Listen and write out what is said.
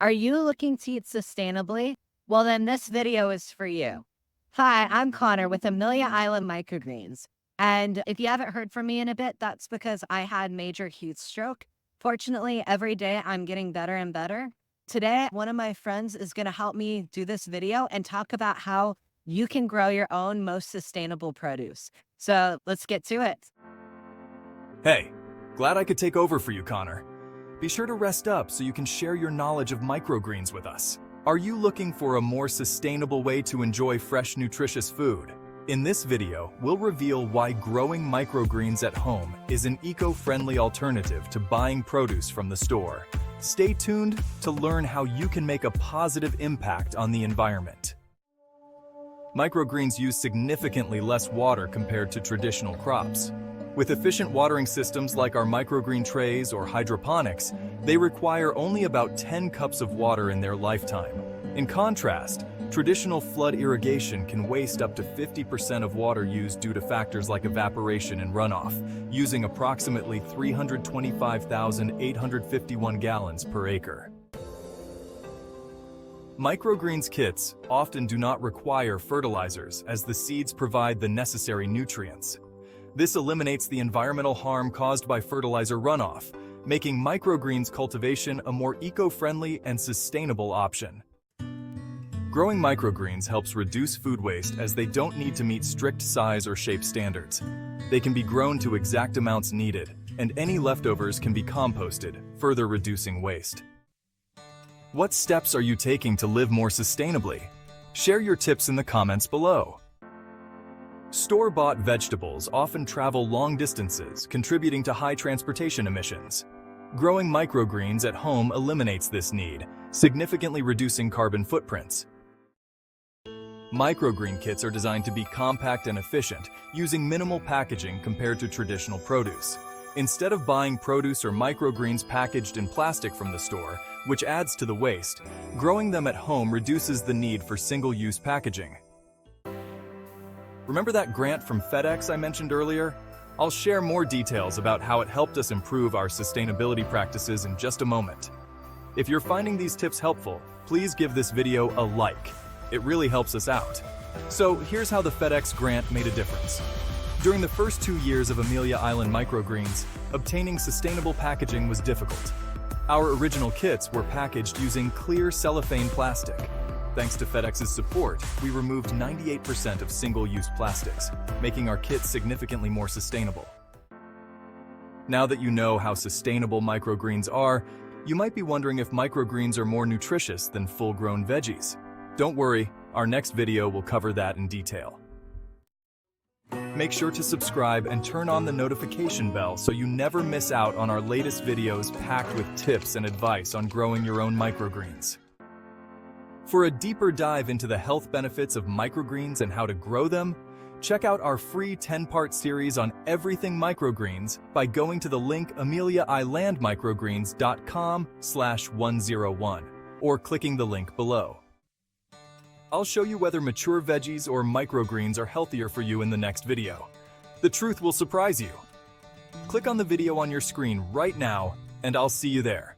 Are you looking to eat sustainably? Well, then this video is for you. Hi, I'm Connor with Amelia Island Microgreens. And if you haven't heard from me in a bit, that's because I had major heat stroke. Fortunately, every day I'm getting better and better. Today, one of my friends is going to help me do this video and talk about how you can grow your own most sustainable produce. So let's get to it. Hey, glad I could take over for you, Connor. Be sure to rest up so you can share your knowledge of microgreens with us. Are you looking for a more sustainable way to enjoy fresh, nutritious food? In this video, we'll reveal why growing microgreens at home is an eco-friendly alternative to buying produce from the store. Stay tuned to learn how you can make a positive impact on the environment. Microgreens use significantly less water compared to traditional crops. With efficient watering systems like our microgreen trays or hydroponics, they require only about 10 cups of water in their lifetime. In contrast, traditional flood irrigation can waste up to 50% of water used due to factors like evaporation and runoff, using approximately 325,851 gallons per acre. Microgreens kits often do not require fertilizers as the seeds provide the necessary nutrients. This eliminates the environmental harm caused by fertilizer runoff, making microgreens cultivation a more eco-friendly and sustainable option. Growing microgreens helps reduce food waste as they don't need to meet strict size or shape standards. They can be grown to exact amounts needed, and any leftovers can be composted, further reducing waste. What steps are you taking to live more sustainably? Share your tips in the comments below. Store-bought vegetables often travel long distances, contributing to high transportation emissions. Growing microgreens at home eliminates this need, significantly reducing carbon footprints. Microgreen kits are designed to be compact and efficient, using minimal packaging compared to traditional produce. Instead of buying produce or microgreens packaged in plastic from the store, which adds to the waste, growing them at home reduces the need for single-use packaging. Remember that grant from FedEx I mentioned earlier? I'll share more details about how it helped us improve our sustainability practices in just a moment. If you're finding these tips helpful, please give this video a like. It really helps us out. So here's how the FedEx grant made a difference. During the first 2 years of Amelia Island Microgreens, obtaining sustainable packaging was difficult. Our original kits were packaged using clear cellophane plastic. Thanks to FedEx's support, we removed 98% of single-use plastics, making our kits significantly more sustainable. Now that you know how sustainable microgreens are, you might be wondering if microgreens are more nutritious than full-grown veggies. Don't worry, our next video will cover that in detail. Make sure to subscribe and turn on the notification bell so you never miss out on our latest videos packed with tips and advice on growing your own microgreens. For a deeper dive into the health benefits of microgreens and how to grow them, check out our free 10-part series on everything microgreens by going to the link ameliaislandmicrogreens.com/101 or clicking the link below. I'll show you whether mature veggies or microgreens are healthier for you in the next video. The truth will surprise you. Click on the video on your screen right now, and I'll see you there.